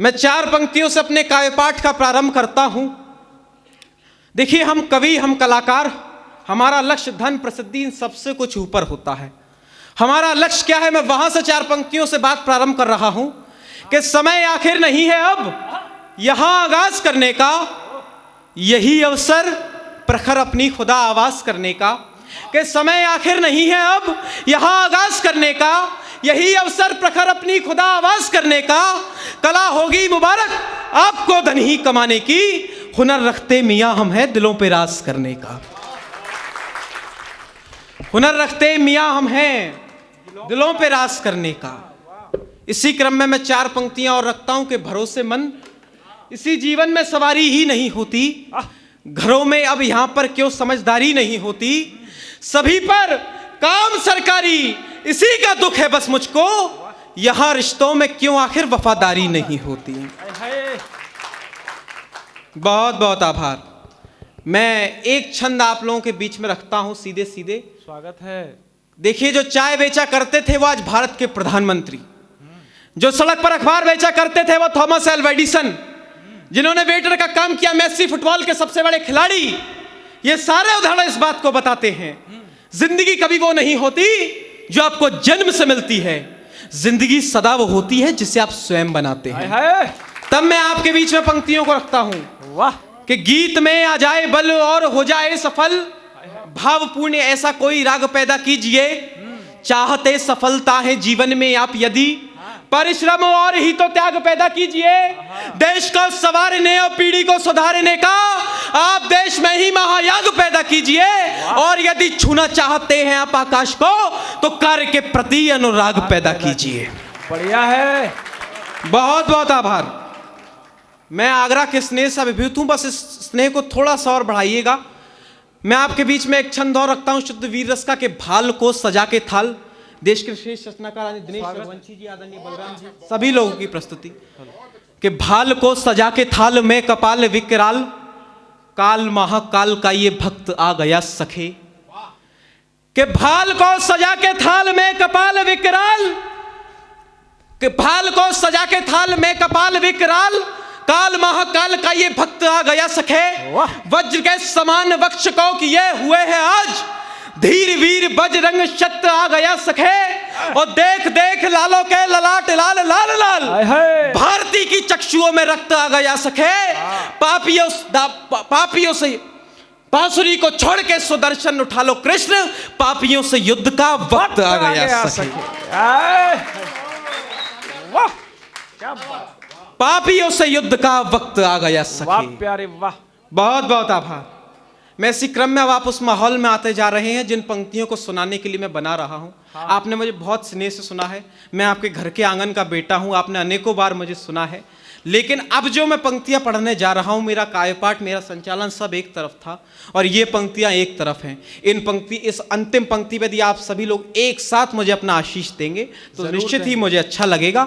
मैं 4 पंक्तियों से अपने काव्य पाठ का प्रारंभ करता हूं। देखिए, हम कवि, हम कलाकार, हमारा लक्ष्य धन प्रसिद्धि इन सबसे कुछ ऊपर होता है। हमारा लक्ष्य क्या है, मैं वहां से 4 पंक्तियों से बात प्रारंभ कर रहा हूं कि समय आखिर नहीं है अब यहां आगाज करने का, यही अवसर प्रखर अपनी खुदा आवाज करने का। कि समय आखिर नहीं है अब यहां आगाज करने का, यही अवसर प्रखर अपनी खुदा आवाज करने का। कला होगी मुबारक आपको धन ही कमाने की, हुनर रखते मियां हम हैं दिलों पे राज करने का। हुनर रखते मियां हम हैं दिलों पे राज करने का। इसी क्रम में मैं 4 पंक्तियां और रखता हूं कि भरोसेमंद इसी जीवन में सवारी ही नहीं होती, घरों में अब यहां पर क्यों समझदारी नहीं होती, सभी पर काम सरकारी इसी का दुख है बस मुझको, यहां रिश्तों में क्यों आखिर वफादारी नहीं होती। बहुत बहुत आभार। मैं एक छंद आप लोगों के बीच में रखता हूं, सीधे सीधे स्वागत है। देखिए, जो चाय बेचा करते थे वो आज भारत के प्रधानमंत्री, जो सड़क पर अखबार बेचा करते थे वो थॉमस एल्वा एडिसन, जिन्होंने वेटर का काम किया मेसी फुटबॉल के सबसे बड़े खिलाड़ी। ये सारे उदाहरण इस बात को बताते हैं, जिंदगी कभी वो नहीं होती जो आपको जन्म से मिलती है, जिंदगी सदा वो होती है जिसे आप स्वयं बनाते हैं। तब मैं आपके बीच में पंक्तियों को रखता हूं, वाह, कि गीत में आ जाए बल और हो जाए सफल, भावपूर्ण ऐसा कोई राग पैदा कीजिए, चाहते सफलता है जीवन में आप यदि, परिश्रम और ही तो त्याग पैदा कीजिए, देश को संवारने और पीढ़ी को सुधारने का आप देश में ही महायाग पैदा कीजिए, और यदि छूना चाहते हैं आप आकाश को तो कार्य के प्रति अनुराग पैदा कीजिए। बढ़िया है, बहुत बहुत आभार। मैं आगरा के स्नेह से अभिभूत हूं, बस इस स्नेह को थोड़ा सा और बढ़ाइएगा। मैं आपके बीच में एक छंद और रखता हूं, शुद्ध वीर रस का, के भाल को सजा के थाल, देश के श्रेष्ठ रचनाकार दिनेश रघुवंशी जी, आदरणीय बलराम जी, सभी लोगों की प्रस्तुति। कि भाल को सजा के थाल में कपाल विकराल, काल महाकाल का ये भक्त आ गया सखे। कि भाल को सजा के थाल में कपाल विकराल, कि भाल को सजा के थाल में कपाल विकराल, काल महाकाल का ये भक्त आ गया सखे। वज्र के समान वक्ष को किए हुए हैं आज, धीर वीर बजरंग शत्र आ गया सखे। और देख देख लालों के ललाट लाल लाल लाल, भारती की चक्षुओं में रक्त आ गया सखे। पापियों से बांसुरी को छोड़ के सुदर्शन उठा लो कृष्ण, पापियों से युद्ध का वक्त आ गया सखे। वाह, क्या बात, पापियों से युद्ध का वक्त आ गया सखे। वाह प्यारे, वाह। बहुत बहुत आभार। मैं इसी क्रम में अब आप उस माहौल में आते जा रहे हैं जिन पंक्तियों को सुनाने के लिए मैं बना रहा हूं। हाँ। आपने मुझे बहुत स्नेह से सुना है, मैं आपके घर के आंगन का बेटा हूं, आपने अनेकों बार मुझे सुना है। लेकिन अब जो मैं पंक्तियां पढ़ने जा रहा हूं, मेरा काव्यपाठ, मेरा संचालन सब एक तरफ था और ये पंक्तियां एक तरफ हैं। इस अंतिम पंक्ति पे यदि आप सभी लोग एक साथ मुझे अपना आशीष देंगे तो निश्चित ही मुझे अच्छा लगेगा।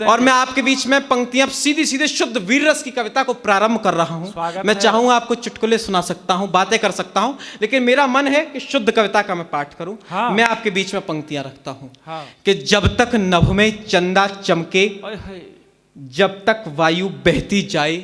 और मैं आपके बीच में पंक्तियां सीधी सीधे शुद्ध वीर रस की कविता को प्रारंभ कर रहा हूं। मैं चाहूंगा आपको चुटकुले सुना सकता हूं, बातें कर सकता हूं, लेकिन मेरा मन है कि शुद्ध कविता का मैं पाठ करूं। हाँ। मैं आपके बीच में पंक्तियां रखता हूं। हाँ। कि जब तक नभ में चंदा चमके, जब तक वायु बहती जाए,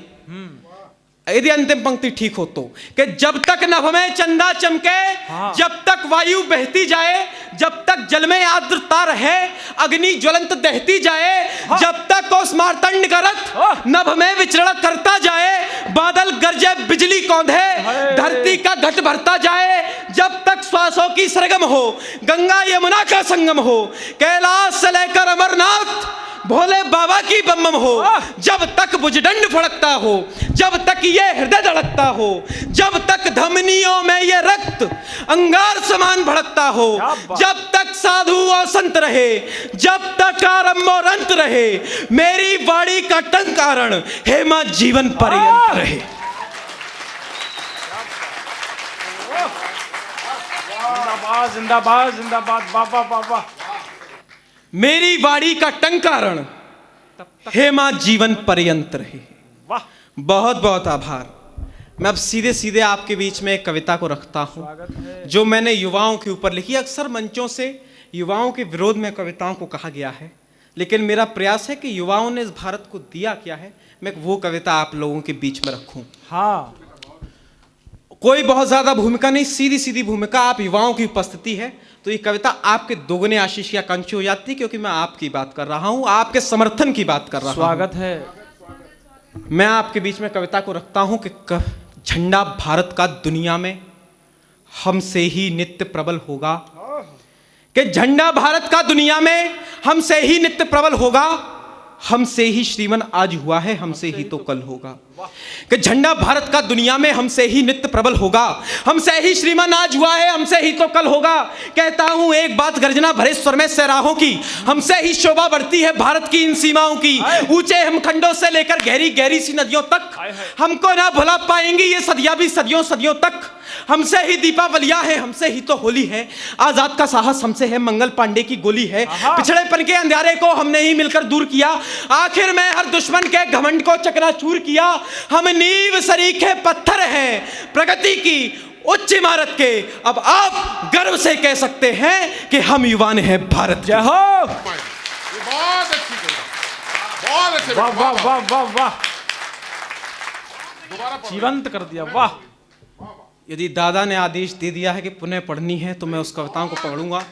यदि अंतिम पंक्ति ठीक हो तो, कि जब तक नभ में चंदा चमके, हाँ, जब तक वायु बहती जाए, जब तक जल में आर्द्रता रहे, अग्नि ज्वलंत दहती जाए, हाँ, जब तक उस मार्तंड का रथ नभ में विचरण करता जाए, बादल गरजे बिजली कौंधे, धरती का घट भरता जाए, जब तक श्वासों की सरगम हो, गंगा यमुना का संगम हो, कैलाश से लेकर अमरनाथ भोले बाबा की बम बम हो, जब तक भुजदंड फड़कता हो, जब तक ये हृदय धड़कता हो, जब तक धमनियों में ये रक्त अंगार समान भड़कता हो, जब तक साधु और संत रहे, जब तक आरंभ और अंत रहे, मेरी वाणी का टंकारण हेमा जीवन पर्यंत रहे। जिंदाबाद जिंदाबाद जिंदाबाद, बाबा बाबा। मेरी वाणी का टंकारण हेमा जीवन पर्यंत रहे। वाह, बहुत बहुत आभार। मैं अब सीधे सीधे आपके बीच में एक कविता को रखता हूं जो मैंने युवाओं के ऊपर लिखी। अक्सर मंचों से युवाओं के विरोध में कविताओं को कहा गया है, लेकिन मेरा प्रयास है कि युवाओं ने इस भारत को दिया क्या है, मैं वो कविता आप लोगों के बीच में रखूं। हाँ, कोई बहुत ज्यादा भूमिका नहीं, सीधी सीधी भूमिका। आप युवाओं की उपस्थिति है तो ये कविता आपके दोगुने आशीष या कंची हो जाती है, क्योंकि मैं आपकी बात कर रहा हूं, आपके समर्थन की बात कर रहा हूं। स्वागत है। मैं आपके बीच में कविता को रखता हूं कि झंडा भारत का दुनिया में हमसे ही नित्य प्रबल होगा, कि झंडा भारत का दुनिया में हमसे ही नित्य प्रबल होगा, हमसे ही श्रीमन आज हुआ है, हमसे ही तो कल होगा। कि झंडा भारत का दुनिया में हमसे ही नित्य प्रबल होगा, हमसे ही श्रीमन आज हुआ है, हमसे ही तो कल होगा। कहता हूं एक बात गर्जना भरे स्वर में सराहों की, हमसे ही शोभा बढ़ती है भारत की इन सीमाओं की। ऊंचे हिमखंडों से लेकर गहरी गहरी सी नदियों तक हमको ना भुला पाएंगी ये सदियां भी सदियों सदियों तक। हमसे ही दीपावलियां है, हमसे ही तो होली है, आजाद का साहस हमसे है, मंगल पांडे की गोली है। पिछड़ेपन के अंधेरे को हमने ही मिलकर दूर किया, आखिर में हर दुश्मन के घमंड को चकनाचूर किया। हम नींव सरीखे पत्थर हैं प्रगति की उच्च इमारत के, अब आप गर्व से कह सकते हैं कि हम युवान हैं भारत। जय हो। बहुत अच्छी कविता, बहुत अच्छे। वाह वाह वाह वाह वाह, दोबारा पढ़ो। जीवंत कर दिया। वाह, यदि दादा ने आदेश दे दिया है कि पुनः पढ़नी है तो मैं उस कविताओं को पढ़ूंगा।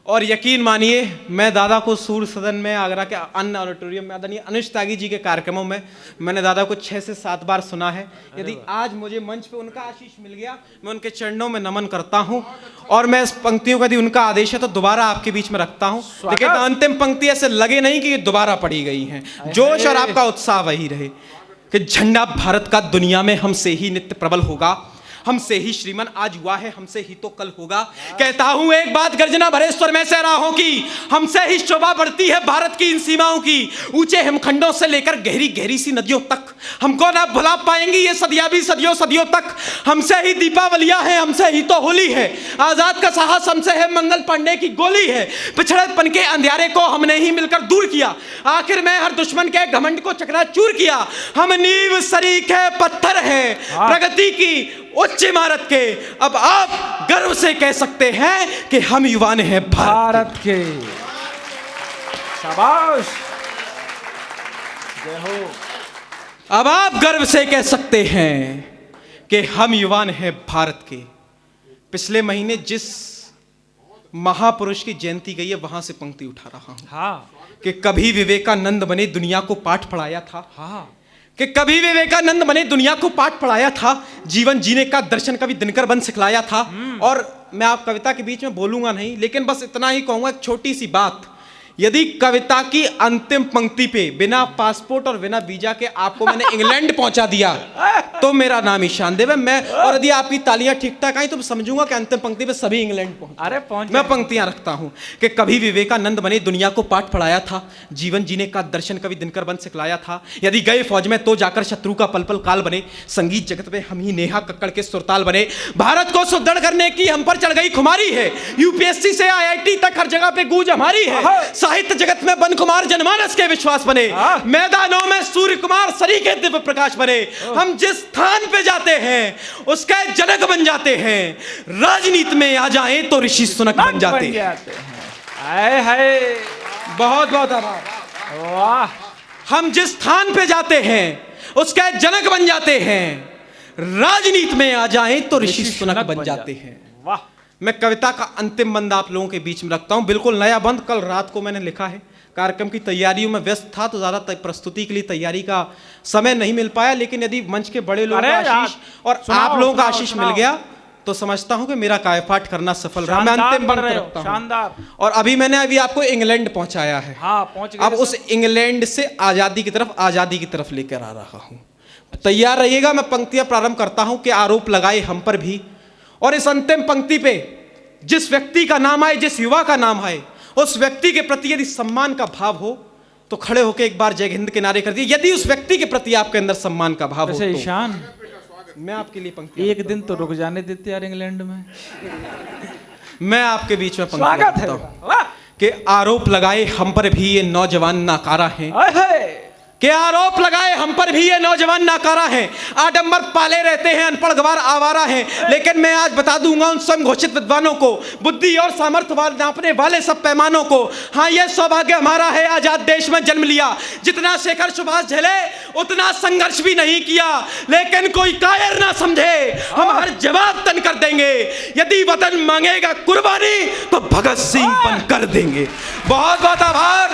और यकीन मानिए, मैं दादा को सूर्य सदन में, आगरा के अन्य ऑडिटोरियम में आदरणीय अनुज त्यागी जी के कार्यक्रमों में मैंने दादा को 6 से 7 बार सुना है। यदि आज मुझे मंच पे उनका आशीष मिल गया, मैं उनके चरणों में नमन करता हूं। और मैं इस पंक्तियों का यदि उनका आदेश है तो दोबारा आपके बीच में रखता हूं। लेकिन अंतिम पंक्ति ऐसे लगे नहीं कि ये दोबारा पढ़ी गई हैं। जोश और आपका उत्साह वही रहे कि झंडा भारत का दुनिया में हमसे ही नित्य प्रबल होगा, हमसे ही श्रीमन आज हुआ है, हमसे ही तो कल होगा। कहता हूं एक बात गर्जना भरे स्वर में सहराहों की, हमसे ही शोभा बढ़ती है भारत की इन सीमाओं की। ऊंचे हिमखंडों से लेकर गहरी गहरी सी नदियों तक हमको ना भुला पाएंगी ये सदियां भी सदियों सदियों तक। हमसे ही दीपावलियां हैं, हमसे ही तो होली है, आजाद का साहस हमसे है, मंगल पांडे की गोली है। पिछड़ेपन के अंधेरे को हमने ही मिलकर दूर किया, आखिर में हर दुश्मन के घमंड को चकनाचूर किया। हम नींव सरीखे पत्थर हैं प्रगति की उच्च इमारत के, अब आप गर्व से कह सकते हैं कि हम युवान हैं भारत के। शाबाश, जय हो। अब आप गर्व से कह सकते हैं कि हम युवान हैं भारत के। पिछले महीने जिस महापुरुष की जयंती गई है वहां से पंक्ति उठा रहा हूं। हाँ कि कभी विवेकानंद बने दुनिया को पाठ पढ़ाया था, हाँ, कि कभी विवेकानंद बने दुनिया को पाठ पढ़ाया था, जीवन जीने का दर्शन कभी दिनकर बन सिखलाया था। और मैं आप कविता के बीच में बोलूंगा नहीं, लेकिन बस इतना ही कहूंगा, एक छोटी सी बात। यदि कविता की अंतिम पंक्ति पे बिना पासपोर्ट और बिना वीजा के आपको मैंने इंग्लैंड पहुंचा दिया तो मेरा नाम ईशान देव है। मैं, और यदि आपकी तालियां ठीक ठाक आई तो समझूंगा कि अंतिम पंक्ति पे सभी इंग्लैंड पहुंचे। अरे पहुंच। मैं पंक्तियां रखता हूं कि कभी विवेकानंद बने दुनिया को पाठ पढ़ाया था, जीवन जीने का दर्शन कभी दिनकर बन सिखलाया था। यदि गए फौज में तो जाकर शत्रु का पल पल काल बने, संगीत जगत में हम ही नेहा कक्कड़ के सुरताल बने। भारत को सुदृढ़ करने की हम पर चढ़ गई खुमारी है, यूपीएससी से आईआईटी तक हर जगह पे गूंज हमारी है। साहित्य जगत में बन कुमार जनमानस के विश्वास बने, मैदानों में सूर्य कुमार सरीखे दिव्य प्रकाश बने। हम जिस स्थान पे जाते हैं उसका जनक बन जाते हैं, राजनीति में आ जाएं तो ऋषि सुनक बन जाते हैं। हाय हाय, बहुत बहुत आभार। वाह, हम जिस स्थान पे जाते हैं उसका जनक बन जाते हैं, राजनीति में आ जाएं तो ऋषि सुनक बन जाते हैं। वाह, मैं कविता का अंतिम बंद आप लोगों के बीच में रखता हूं, बिल्कुल नया बंद, कल रात को मैंने लिखा है। कार्यक्रम की तैयारियों में व्यस्त था तो ज़्यादा प्रस्तुति के लिए तैयारी का समय नहीं मिल पाया, लेकिन यदि मंच के बड़े लोगों का आशीष और आप लोगों का आशीष मिल गया तो समझता हूं कि मेरा काव्यपाठ करना सफल रहा। मैं अंतिम बंद रखता हूं। शानदार। और अभी मैंने आपको इंग्लैंड पहुंचाया है। हाँ, पहुंच गए। अब उस इंग्लैंड से आज़ादी की तरफ लेकर आ रहा हूं। तैयार रहिएगा, मैं पंक्तियां प्रारंभ करता हूं कि आरोप लगाए हम पर भी, और इस अंतिम पंक्ति पे जिस व्यक्ति का नाम आए, जिस युवा का नाम आए, उस व्यक्ति के प्रति यदि सम्मान का भाव हो तो खड़े होकर एक बार जय हिंद के नारे कर दिए। यदि उस व्यक्ति के प्रति आपके अंदर सम्मान का भाव हो तो ईशान, मैं आपके लिए पंक्ति एक दिन तो रुक जाने देते यार इंग्लैंड में। मैं आपके बीच में पंक्ति स्वागत है। कि आरोप लगाए हम पर भी ये नौजवान नाकारा हैं, के आरोप लगाए हम पर भी ये नौजवान नाकारा हैं, आडंबर पाले रहते हैं, अनपढ़ गवार आवारा हैं। लेकिन मैं आज बता दूंगा उन स्वयं घोषित विद्वानों को, बुद्धि और सामर्थ्य नापने वाले सब पैमानों को, हाँ ये सौभाग्य हमारा है आजाद देश में जन्म लिया। जितना शेखर सुभाष झेले उतना संघर्ष भी नहीं किया, लेकिन कोई कायर ना समझे, हम हर जवाब तन कर देंगे। यदि वतन मांगेगा कुर्बानी तो भगत सिंह बन कर देंगे। बहुत बहुत आभार।